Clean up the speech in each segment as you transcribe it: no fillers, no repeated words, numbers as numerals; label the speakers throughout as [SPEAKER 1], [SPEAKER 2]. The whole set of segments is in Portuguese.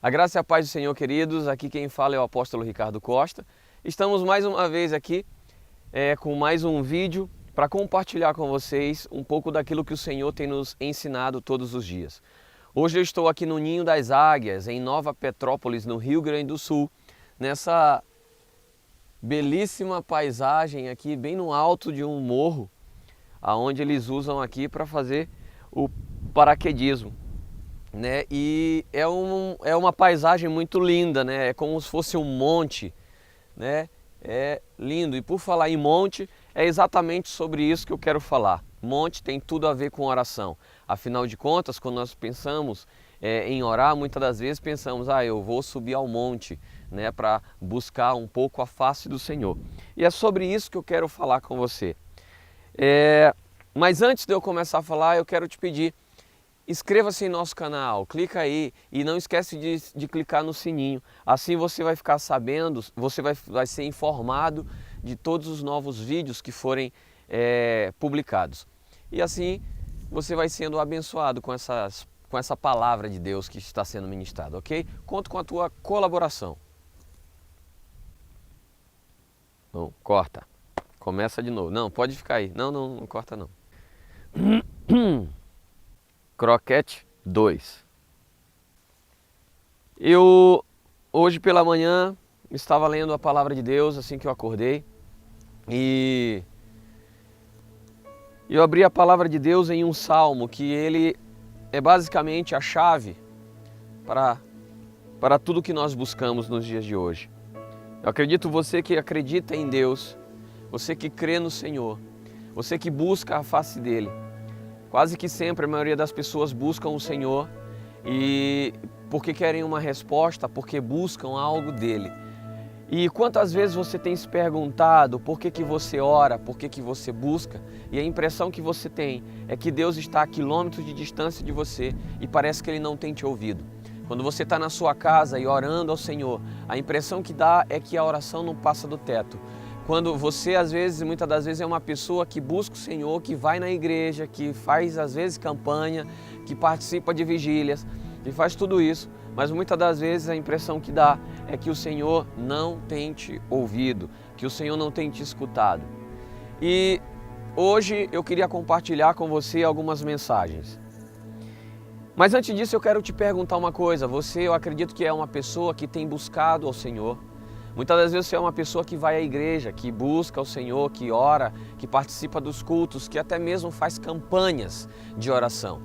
[SPEAKER 1] A graça e a paz do Senhor, queridos. Aqui quem fala é o apóstolo Ricardo Costa. Estamos mais uma vez aqui com mais um vídeo para compartilhar com vocês um pouco daquilo que o Senhor tem nos ensinado todos os dias. Hoje eu estou aqui no Ninho das Águias, em Nova Petrópolis, no Rio Grande do Sul, nessa belíssima paisagem aqui, bem no alto de um morro, aonde eles usam aqui para fazer o paraquedismo. Né? E é uma paisagem muito linda, né? É como se fosse um monte, né? É lindo. E por falar em monte, é exatamente sobre isso que eu quero falar. Monte tem tudo a ver com oração. Afinal de contas, quando nós pensamos em orar, muitas das vezes pensamos, eu vou subir ao monte, né? Para buscar um pouco a face do Senhor. E é sobre isso que eu quero falar com você. Mas antes de eu começar a falar, eu quero te pedir, inscreva-se em nosso canal, clica aí e não esquece de clicar no sininho. Assim você vai ficar sabendo, você vai ser informado de todos os novos vídeos que forem publicados. E assim você vai sendo abençoado com essa palavra de Deus que está sendo ministrada, ok? Conto com a tua colaboração. Não, corta. Começa de novo. Não, pode ficar aí. Não corta não. Croquete 2. Eu hoje pela manhã estava lendo a palavra de Deus assim que eu acordei e eu abri a palavra de Deus em um salmo que ele é basicamente a chave para tudo que nós buscamos nos dias de hoje. Eu acredito você que acredita em Deus, você que crê no Senhor, você que busca a face dele. Quase que sempre a maioria das pessoas buscam o Senhor e porque querem uma resposta, porque buscam algo dele. E quantas vezes você tem se perguntado por que você ora, por que você busca, e a impressão que você tem é que Deus está a quilômetros de distância de você e parece que Ele não tem te ouvido. Quando você está na sua casa e orando ao Senhor, a impressão que dá é que a oração não passa do teto. Quando você, às vezes, muitas das vezes é uma pessoa que busca o Senhor, que vai na igreja, que faz, às vezes, campanha, que participa de vigílias, que faz tudo isso, mas muitas das vezes a impressão que dá é que o Senhor não tem te ouvido, que o Senhor não tem te escutado. E hoje eu queria compartilhar com você algumas mensagens. Mas antes disso eu quero te perguntar uma coisa. Eu acredito que é uma pessoa que tem buscado ao Senhor. Muitas das vezes você é uma pessoa que vai à igreja, que busca o Senhor, que ora, que participa dos cultos, que até mesmo faz campanhas de oração.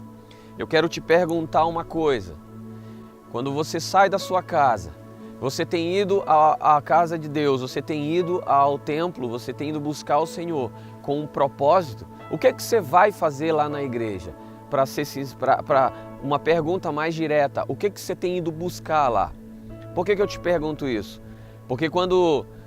[SPEAKER 1] Eu quero te perguntar uma coisa. Quando você sai da sua casa, você tem ido à casa de Deus, você tem ido ao templo, você tem ido buscar o Senhor com um propósito, o que é que você vai fazer lá na igreja? Para uma pergunta mais direta, o que é que você tem ido buscar lá? Por que eu te pergunto isso? Porque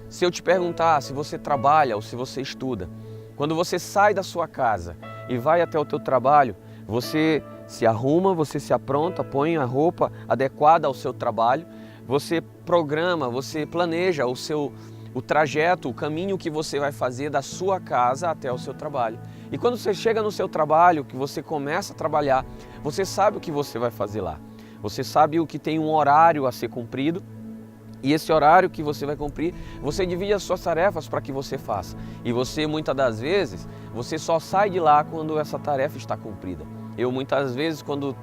[SPEAKER 1] se eu te perguntar se você trabalha ou se você estuda, quando você sai da sua casa e vai até o teu trabalho, você se arruma, você se apronta, põe a roupa adequada ao seu trabalho, você programa, você planeja o trajeto, o caminho que você vai fazer da sua casa até o seu trabalho. E quando você chega no seu trabalho, que você começa a trabalhar, você sabe o que você vai fazer lá. Você sabe o que tem um horário a ser cumprido. E esse horário que você vai cumprir, você divide as suas tarefas para que você faça. E você, muitas das vezes, você só sai de lá quando essa tarefa está cumprida. Eu, muitas vezes, quando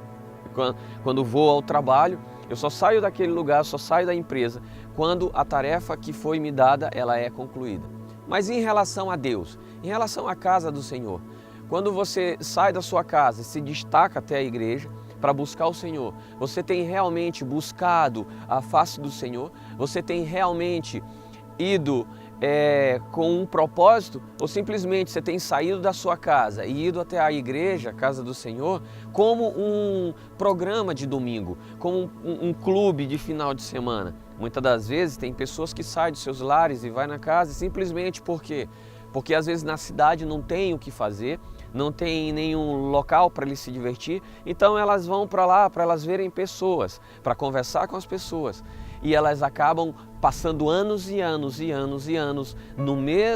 [SPEAKER 1] vou ao trabalho, eu só saio daquele lugar, só saio da empresa, quando a tarefa que foi me dada, ela é concluída. Mas em relação a Deus, em relação à casa do Senhor, quando você sai da sua casa e se destaca até a igreja, para buscar o Senhor, você tem realmente buscado a face do Senhor? Você tem realmente ido com um propósito? Ou simplesmente você tem saído da sua casa e ido até a igreja, a casa do Senhor, como um programa de domingo, como um clube de final de semana? Muitas das vezes tem pessoas que saem dos seus lares e vai na casa simplesmente porque às vezes na cidade não tem o que fazer, não tem nenhum local para eles se divertir, então elas vão para lá para elas verem pessoas, para conversar com as pessoas. E elas acabam passando anos e anos e anos e anos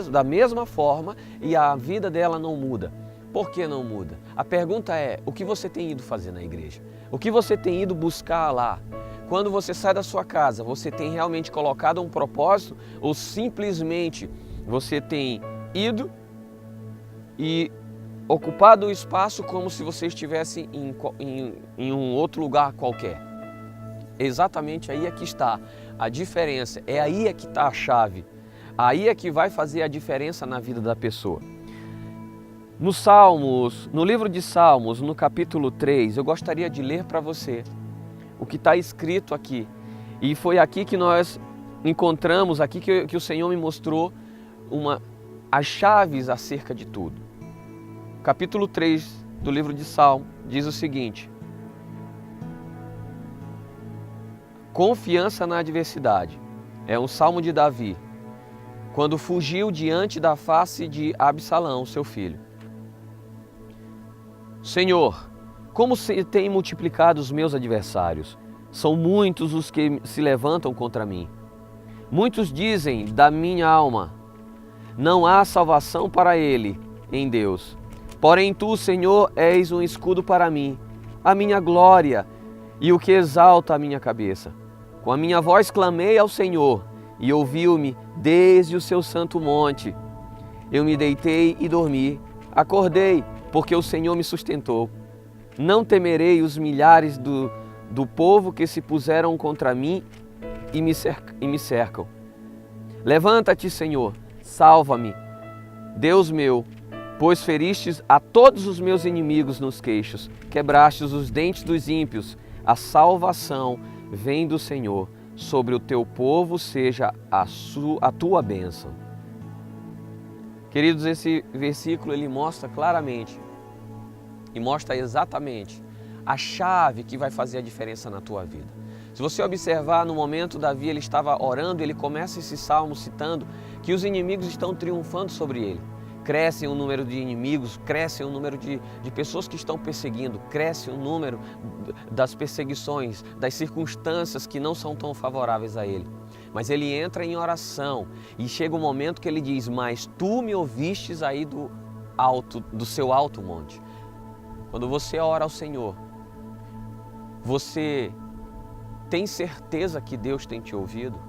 [SPEAKER 1] da mesma forma e a vida dela não muda. Por que não muda? A pergunta é, o que você tem ido fazer na igreja? O que você tem ido buscar lá? quando você sai da sua casa, você tem realmente colocado um propósito ou simplesmente você tem ido e ocupado o espaço como se você estivesse em um outro lugar qualquer? Exatamente aí é que está a diferença, é aí é que está a chave, aí é que vai fazer a diferença na vida da pessoa. No Salmos, no livro de Salmos, no capítulo 3, eu gostaria de ler para você o que está escrito aqui. E foi aqui que nós encontramos, aqui que o Senhor me mostrou as chaves acerca de tudo. Capítulo 3 do livro de Salmos diz o seguinte: confiança na adversidade. É um salmo de Davi, quando fugiu diante da face de Absalão, seu filho. Senhor, como se tem multiplicado os meus adversários? São muitos os que se levantam contra mim. Muitos dizem da minha alma: não há salvação para ele em Deus. Porém tu, Senhor, és um escudo para mim, a minha glória e o que exalta a minha cabeça. Com a minha voz clamei ao Senhor e ouviu-me desde o seu santo monte. Eu me deitei e dormi, acordei, porque o Senhor me sustentou. Não temerei os milhares do povo que se puseram contra mim e me cercam. Levanta-te, Senhor, salva-me, Deus meu, pois feristes a todos os meus inimigos nos queixos, quebrastes os dentes dos ímpios. A salvação vem do Senhor, sobre o teu povo seja a tua bênção. Queridos, esse versículo ele mostra claramente e mostra exatamente a chave que vai fazer a diferença na tua vida. Se você observar, no momento Davi ele estava orando, ele começa esse salmo citando que os inimigos estão triunfando sobre ele. Cresce o número de inimigos, cresce o número de pessoas que estão perseguindo, cresce o número das perseguições, das circunstâncias que não são tão favoráveis a ele. Mas ele entra em oração e chega o momento que ele diz: mas tu me ouvistes aí do seu alto monte. Quando você ora ao Senhor, você tem certeza que Deus tem te ouvido?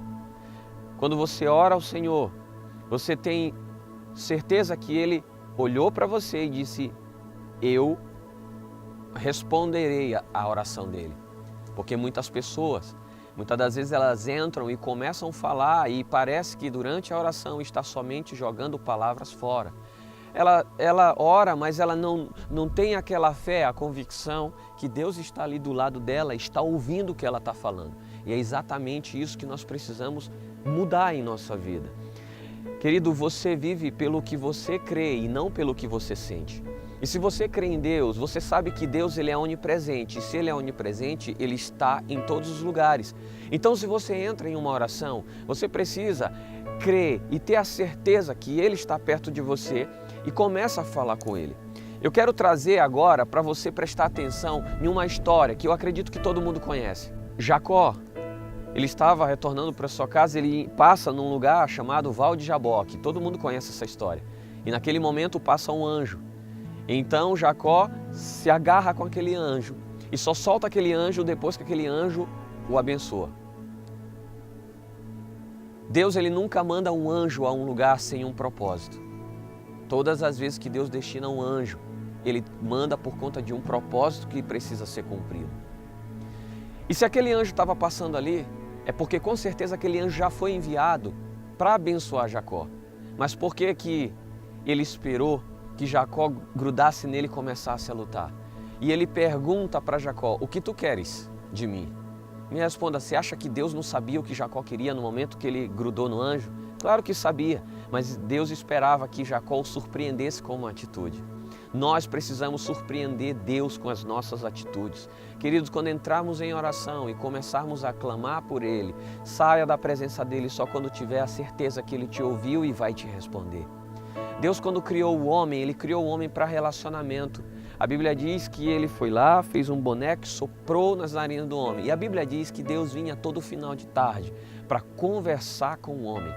[SPEAKER 1] Quando você ora ao Senhor, você tem certeza que Ele olhou para você e disse: eu responderei à oração dele? Porque muitas pessoas, muitas das vezes elas entram e começam a falar e parece que durante a oração está somente jogando palavras fora. Ela ora, mas ela não tem aquela fé, a convicção que Deus está ali do lado dela, está ouvindo o que ela está falando. E é exatamente isso que nós precisamos mudar em nossa vida. Querido, você vive pelo que você crê e não pelo que você sente. E se você crê em Deus, você sabe que Deus ele é onipresente. E se Ele é onipresente, Ele está em todos os lugares. Então, se você entra em uma oração, você precisa crer e ter a certeza que Ele está perto de você e começa a falar com Ele. Eu quero trazer agora para você prestar atenção em uma história que eu acredito que todo mundo conhece. Jacó, ele estava retornando para sua casa, ele passa num lugar chamado Val de Jaboque. Todo mundo conhece essa história. E naquele momento passa um anjo. Então Jacó se agarra com aquele anjo e só solta aquele anjo depois que aquele anjo o abençoa. Deus ele nunca manda um anjo a um lugar sem um propósito. Todas as vezes que Deus destina um anjo, Ele manda por conta de um propósito que precisa ser cumprido. E se aquele anjo estava passando ali, é porque com certeza aquele anjo já foi enviado para abençoar Jacó. Mas por que que ele esperou que Jacó grudasse nele e começasse a lutar? E ele pergunta para Jacó: o que tu queres de mim? Me responda, você acha que Deus não sabia o que Jacó queria no momento que ele grudou no anjo? Claro que sabia, mas Deus esperava que Jacó o surpreendesse com uma atitude. Nós precisamos surpreender Deus com as nossas atitudes. Queridos, quando entrarmos em oração e começarmos a clamar por Ele, saia da presença dEle só quando tiver a certeza que Ele te ouviu e vai te responder. Deus, quando criou o homem, Ele criou o homem para relacionamento. A Bíblia diz que Ele foi lá, fez um boneco, soprou nas narinas do homem. E a Bíblia diz que Deus vinha todo final de tarde para conversar com o homem.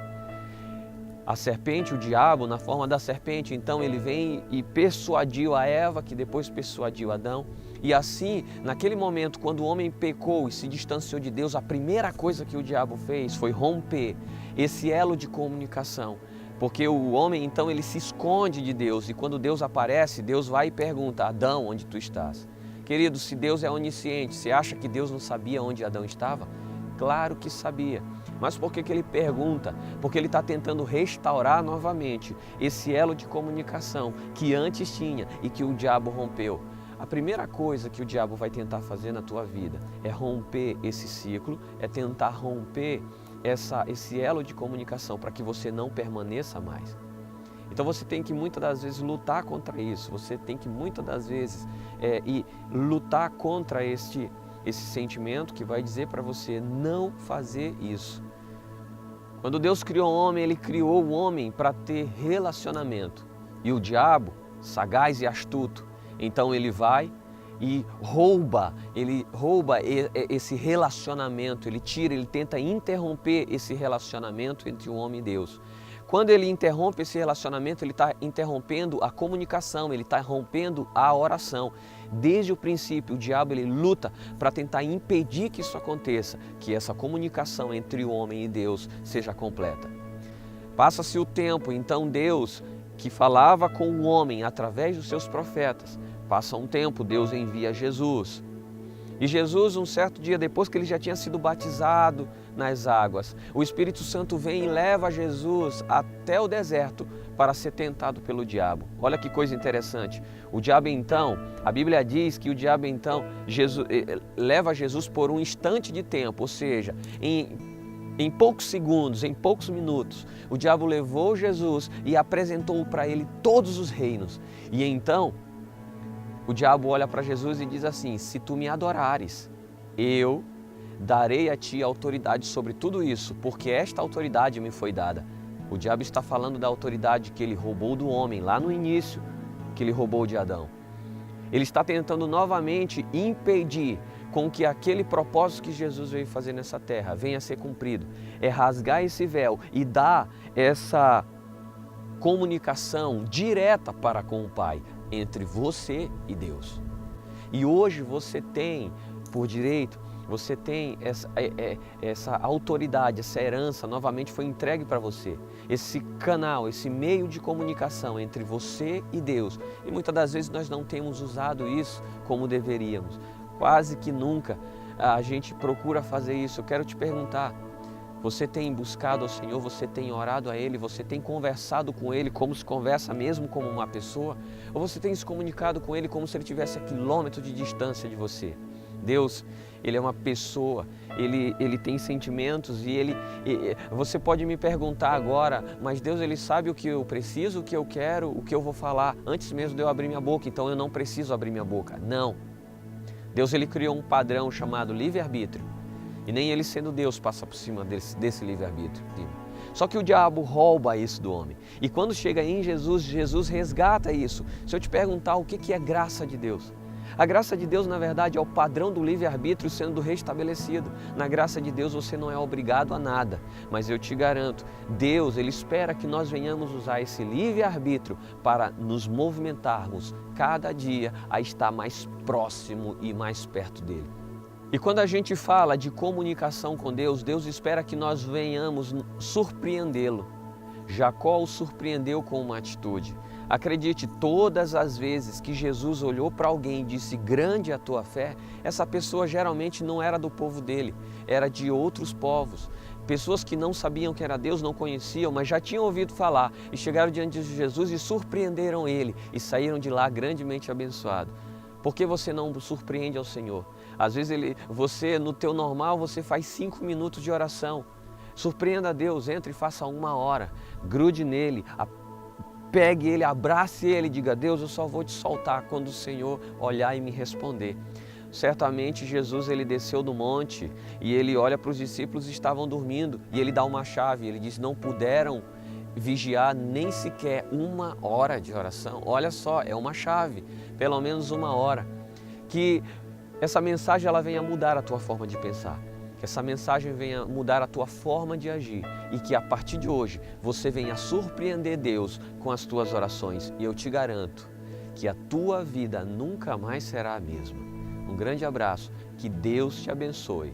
[SPEAKER 1] A serpente, o diabo, na forma da serpente, então ele vem e persuadiu a Eva, que depois persuadiu Adão. E assim, naquele momento, quando o homem pecou e se distanciou de Deus, a primeira coisa que o diabo fez foi romper esse elo de comunicação. Porque o homem, então, ele se esconde de Deus e quando Deus aparece, Deus vai e pergunta: Adão, onde tu estás? Querido, se Deus é onisciente, você acha que Deus não sabia onde Adão estava? Claro que sabia. Mas por que ele pergunta? Porque ele está tentando restaurar novamente esse elo de comunicação que antes tinha e que o diabo rompeu. A primeira coisa que o diabo vai tentar fazer na tua vida é romper esse ciclo, é tentar romper esse elo de comunicação para que você não permaneça mais. Então você tem que muitas das vezes lutar contra isso, você tem que muitas das vezes lutar contra esse sentimento que vai dizer para você não fazer isso. Quando Deus criou o homem, Ele criou o homem para ter relacionamento. E o diabo, sagaz e astuto, então ele vai e rouba esse relacionamento, ele tenta interromper esse relacionamento entre o homem e Deus. Quando ele interrompe esse relacionamento, ele está interrompendo a comunicação, ele está rompendo a oração. Desde o princípio, o diabo ele luta para tentar impedir que isso aconteça, que essa comunicação entre o homem e Deus seja completa. Passa-se o tempo, então Deus, que falava com o homem através dos seus profetas, passa um tempo, Deus envia Jesus. E Jesus, um certo dia, depois que ele já tinha sido batizado nas águas, o Espírito Santo vem e leva Jesus até o deserto para ser tentado pelo diabo. Olha que coisa interessante. O diabo então, a Bíblia diz que o diabo então leva Jesus por um instante de tempo, ou seja, em poucos segundos, em poucos minutos, o diabo levou Jesus e apresentou para ele todos os reinos. E então, o diabo olha para Jesus e diz assim: se tu me adorares, eu darei a ti autoridade sobre tudo isso, porque esta autoridade me foi dada. O diabo está falando da autoridade que ele roubou do homem lá no início, que ele roubou de Adão. Ele está tentando novamente impedir com que aquele propósito que Jesus veio fazer nessa terra venha a ser cumprido. É rasgar esse véu e dar essa comunicação direta para com o Pai, entre você e Deus. E hoje você tem, por direito, você tem essa autoridade, essa herança novamente foi entregue para você. Esse canal, esse meio de comunicação entre você e Deus. E muitas das vezes nós não temos usado isso como deveríamos. Quase que nunca a gente procura fazer isso. Eu quero te perguntar, você tem buscado ao Senhor, você tem orado a Ele, você tem conversado com Ele como se conversa mesmo como uma pessoa? Ou você tem se comunicado com Ele como se Ele estivesse a quilômetros de distância de você? Deus, Ele é uma pessoa, Ele tem sentimentos e você pode me perguntar agora, mas Deus, Ele sabe o que eu preciso, o que eu quero, o que eu vou falar antes mesmo de eu abrir minha boca, então eu não preciso abrir minha boca. Não. Deus, Ele criou um padrão chamado livre-arbítrio e nem Ele sendo Deus passa por cima desse livre-arbítrio. Só que o diabo rouba isso do homem. E quando chega em Jesus, Jesus resgata isso. Se eu te perguntar o que é graça de Deus? A graça de Deus, na verdade, é o padrão do livre-arbítrio sendo restabelecido. Na graça de Deus você não é obrigado a nada, mas eu te garanto, Deus, Ele espera que nós venhamos usar esse livre-arbítrio para nos movimentarmos cada dia a estar mais próximo e mais perto dEle. E quando a gente fala de comunicação com Deus, Deus espera que nós venhamos surpreendê-lo. Jacó o surpreendeu com uma atitude. Acredite, todas as vezes que Jesus olhou para alguém e disse grande é a tua fé, essa pessoa geralmente não era do povo dele, era de outros povos. Pessoas que não sabiam que era Deus, não conheciam, mas já tinham ouvido falar e chegaram diante de Jesus e surpreenderam ele e saíram de lá grandemente abençoados. Por que você não surpreende ao Senhor? Às vezes você no teu normal você faz 5 minutos de oração. Surpreenda a Deus, entre e faça 1 hora, grude nele, pegue ele, abrace ele e diga: Deus, eu só vou te soltar quando o Senhor olhar e me responder. Certamente Jesus ele desceu do monte e ele olha para os discípulos que estavam dormindo e ele dá uma chave, ele diz: não puderam vigiar nem sequer 1 hora de oração. Olha só, é uma chave, pelo menos 1 hora. Que essa mensagem ela venha mudar a tua forma de pensar. Que essa mensagem venha mudar a tua forma de agir e que a partir de hoje você venha surpreender Deus com as tuas orações. E eu te garanto que a tua vida nunca mais será a mesma. Um grande abraço. Que Deus te abençoe.